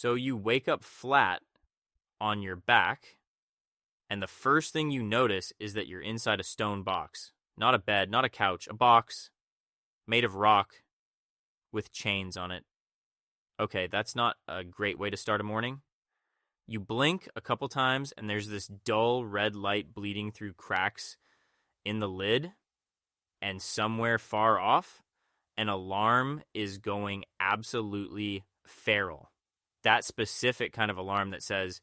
So you wake up flat on your back, and the first thing you notice is that you're inside a stone box. Not a bed, not a couch, a box made of rock with chains on it. Okay, that's not a great way to start a morning. You blink a couple times, and there's this dull red light bleeding through cracks in the lid, and somewhere far off, an alarm is going absolutely feral. That specific kind of alarm that says,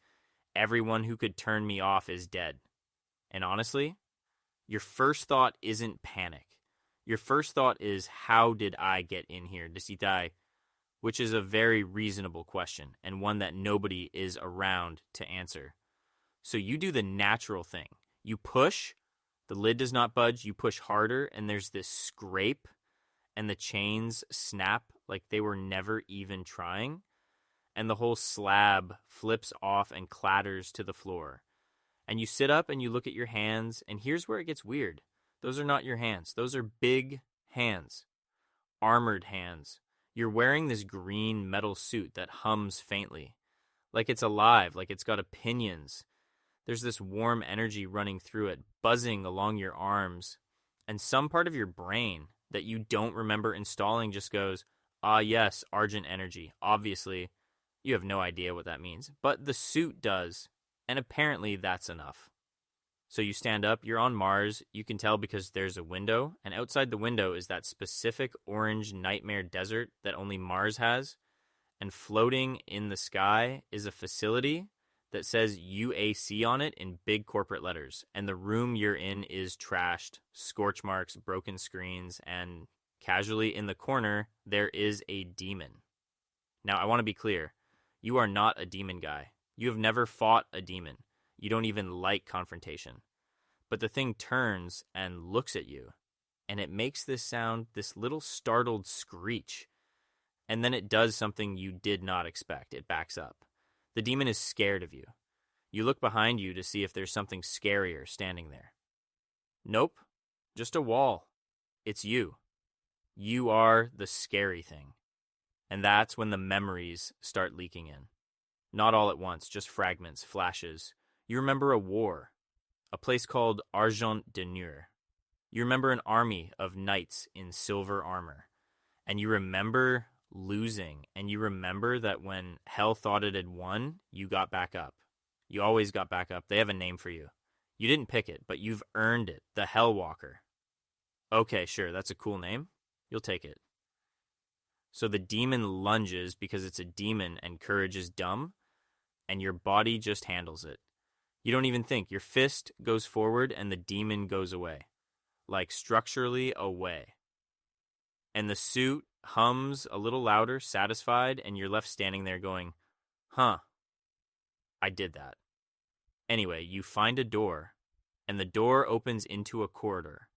everyone who could turn me off is dead. And honestly, your first thought isn't panic. Your first thought is, how did I get in here? Desitai, which is a very reasonable question and one that nobody is around to answer. So you do the natural thing. You push, the lid does not budge, you push harder, and there's this scrape, and the chains snap like they were never even trying, and the whole slab flips off and clatters to the floor. And you sit up and you look at your hands, and here's where it gets weird. Those are not your hands. Those are big hands, armored hands. You're wearing this green metal suit that hums faintly, like it's alive, like it's got opinions. There's this warm energy running through it, buzzing along your arms, and some part of your brain that you don't remember installing just goes, ah yes, Argent energy. Obviously, you have no idea what that means, but the suit does, and apparently that's enough. So you stand up, you're on Mars, you can tell because there's a window, and outside the window is that specific orange nightmare desert that only Mars has, and floating in the sky is a facility that says UAC on it in big corporate letters, and the room you're in is trashed, scorch marks, broken screens, and casually in the corner, there is a demon. Now, I want to be clear, you are not a demon guy. You have never fought a demon. You don't even like confrontation. But the thing turns and looks at you, and it makes this sound, this little startled screech. And then it does something you did not expect. It backs up. The demon is scared of you. You look behind you to see if there's something scarier standing there. Nope, just a wall. It's you. You are the scary thing. And that's when the memories start leaking in. Not all at once, just fragments, flashes. You remember a war, a place called Argent de Nur. You remember an army of knights in silver armor. And you remember losing. And you remember that when hell thought it had won, you got back up. You always got back up. They have a name for you. You didn't pick it, but you've earned it. The Hellwalker. Okay, sure, that's a cool name. You'll take it. So the demon lunges because it's a demon and courage is dumb, and your body just handles it. You don't even think. Your fist goes forward and the demon goes away. Like structurally away. And the suit hums a little louder, satisfied, and you're left standing there going, huh, I did that. Anyway, you find a door, and the door opens into a corridor.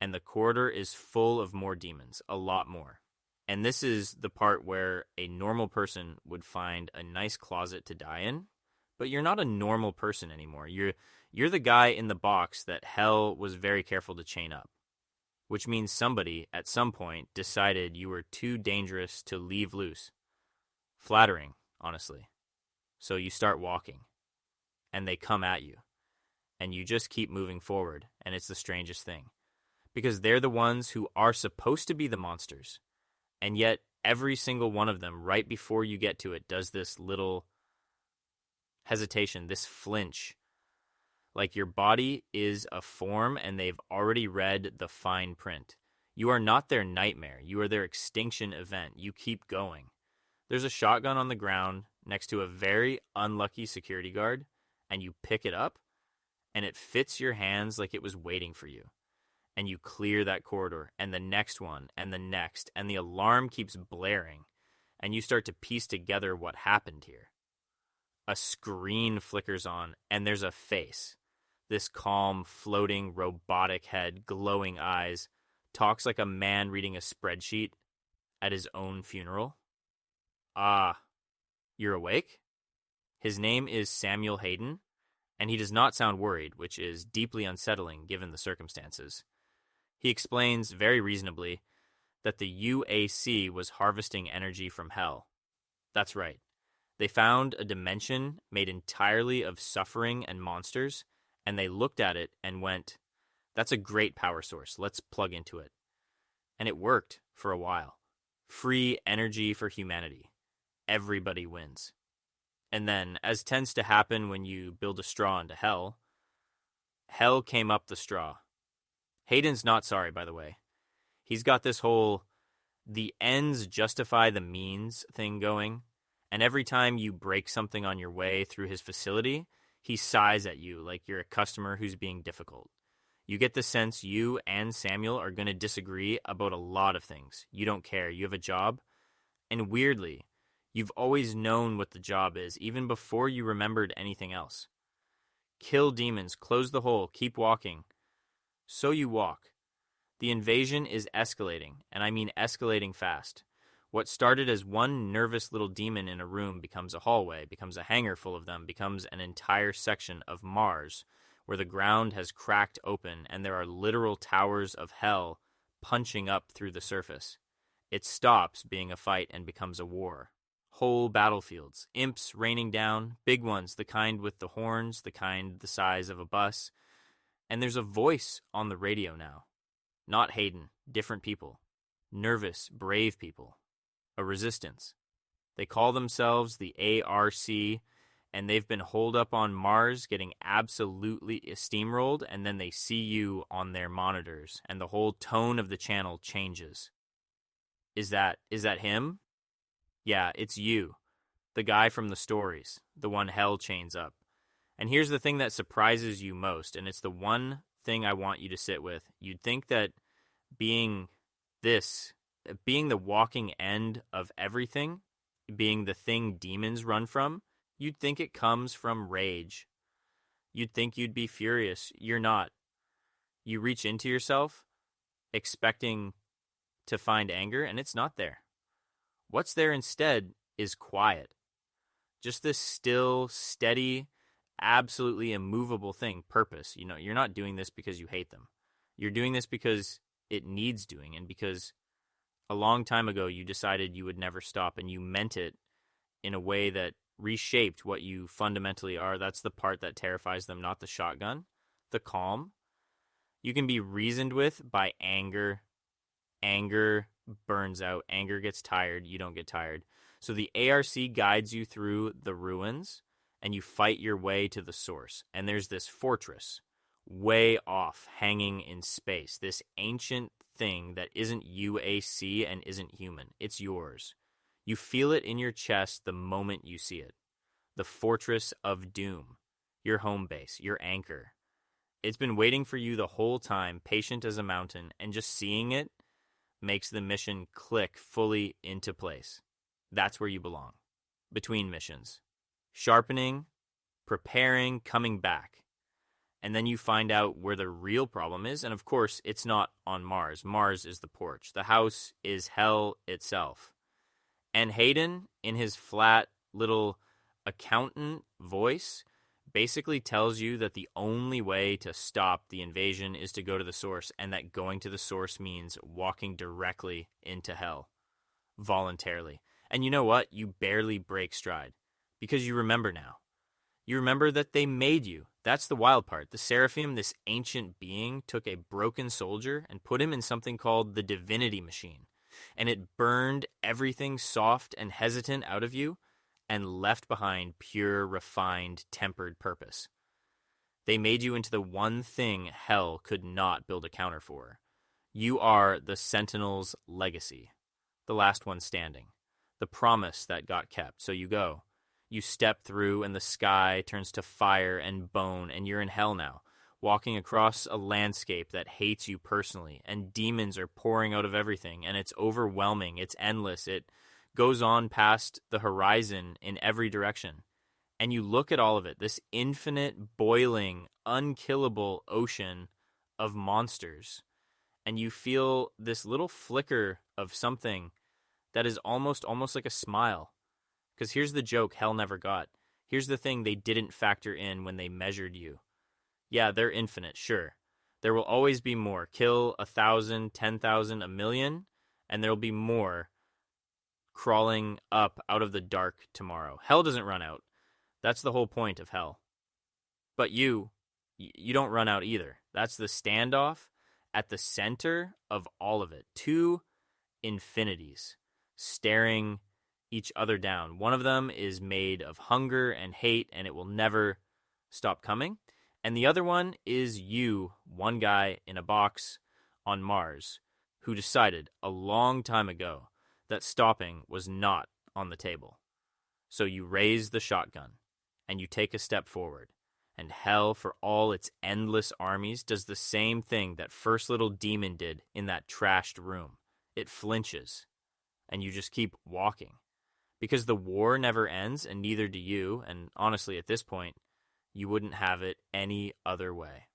And the corridor is full of more demons, a lot more. And this is the part where a normal person would find a nice closet to die in. But you're not a normal person anymore. You're the guy in the box that hell was very careful to chain up. Which means somebody, at some point, decided you were too dangerous to leave loose. Flattering, honestly. So you start walking. And they come at you. And you just keep moving forward. And it's the strangest thing. Because they're the ones who are supposed to be the monsters. And yet, every single one of them, right before you get to it, does this little hesitation, this flinch. Like your body is a form and they've already read the fine print. You are not their nightmare. You are their extinction event. You keep going. There's a shotgun on the ground next to a very unlucky security guard, and you pick it up, and it fits your hands like it was waiting for you. And you clear that corridor, and the next one, and the next, and the alarm keeps blaring, and you start to piece together what happened here. A screen flickers on, and there's a face. This calm, floating, robotic head, glowing eyes, talks like a man reading a spreadsheet at his own funeral. Ah, you're awake? His name is Samuel Hayden, and he does not sound worried, which is deeply unsettling given the circumstances. He explains, very reasonably, that the UAC was harvesting energy from hell. That's right. They found a dimension made entirely of suffering and monsters, and they looked at it and went, that's a great power source. Let's plug into it. And it worked for a while. Free energy for humanity. Everybody wins. And then, as tends to happen when you build a straw into hell, hell came up the straw. Hayden's not sorry, by the way. He's got this whole the ends justify the means thing going. And every time you break something on your way through his facility, he sighs at you like you're a customer who's being difficult. You get the sense you and Samuel are going to disagree about a lot of things. You don't care. You have a job. And weirdly, you've always known what the job is, even before you remembered anything else. Kill demons, close the hole, keep walking. So you walk. The invasion is escalating, and I mean escalating fast. What started as one nervous little demon in a room becomes a hallway, becomes a hangar full of them, becomes an entire section of Mars, where the ground has cracked open and there are literal towers of hell punching up through the surface. It stops being a fight and becomes a war. Whole battlefields, imps raining down, big ones, the kind with the horns, the kind the size of a bus. And there's a voice on the radio now. Not Hayden, different people. Nervous, brave people. A resistance. They call themselves the ARC, and they've been holed up on Mars getting absolutely steamrolled, and then they see you on their monitors, and the whole tone of the channel changes. Is that him? Yeah, it's you. The guy from the stories. The one hell chains up. And here's the thing that surprises you most, and it's the one thing I want you to sit with. You'd think that being the walking end of everything, being the thing demons run from, you'd think it comes from rage. You'd think you'd be furious. You're not. You reach into yourself expecting to find anger, and it's not there. What's there instead is quiet. Just this still, steady, absolutely immovable thing, purpose. You know, you're not doing this because you hate them. You're doing this because it needs doing, and because a long time ago you decided you would never stop, and you meant it in a way that reshaped what you fundamentally are. That's the part that terrifies them, not the shotgun. The calm. You can be reasoned with by anger. Anger burns out. Anger gets tired. You don't get tired. So the ARC guides you through the ruins, and you fight your way to the source. And there's this fortress way off, hanging in space. This ancient thing that isn't UAC and isn't human. It's yours. You feel it in your chest the moment you see it. The Fortress of Doom. Your home base. Your anchor. It's been waiting for you the whole time, patient as a mountain, and just seeing it makes the mission click fully into place. That's where you belong. Between missions. Sharpening, preparing, coming back. And then you find out where the real problem is, and of course, it's not on Mars. Mars is the porch. The house is hell itself. And Hayden, in his flat little accountant voice, basically tells you that the only way to stop the invasion is to go to the source, and that going to the source means walking directly into hell. Voluntarily. And you know what? You barely break stride. Because you remember now. You remember that they made you. That's the wild part. The Seraphim, this ancient being, took a broken soldier and put him in something called the Divinity Machine. And it burned everything soft and hesitant out of you and left behind pure, refined, tempered purpose. They made you into the one thing hell could not build a counter for. You are the Sentinel's legacy. The last one standing. The promise that got kept. So you go. You step through and the sky turns to fire and bone, and you're in hell now, walking across a landscape that hates you personally, and demons are pouring out of everything, and it's overwhelming, it's endless, it goes on past the horizon in every direction. And you look at all of it, this infinite, boiling, unkillable ocean of monsters, and you feel this little flicker of something that is almost like a smile. Because here's the joke hell never got. Here's the thing they didn't factor in when they measured you. Yeah, they're infinite, sure. There will always be more. Kill 1,000, 10,000, 1,000,000, and there'll be more. crawling up out of the dark tomorrow. Hell doesn't run out. That's the whole point of hell. But you don't run out either. That's the standoff at the center of all of it. Two infinities staring each other down. One of them is made of hunger and hate, and it will never stop coming. And the other one is you, one guy in a box on Mars, who decided a long time ago that stopping was not on the table. So you raise the shotgun, and you take a step forward. And hell, for all its endless armies, does the same thing that first little demon did in that trashed room. It flinches, and you just keep walking. Because the war never ends, and neither do you, and honestly, at this point, you wouldn't have it any other way.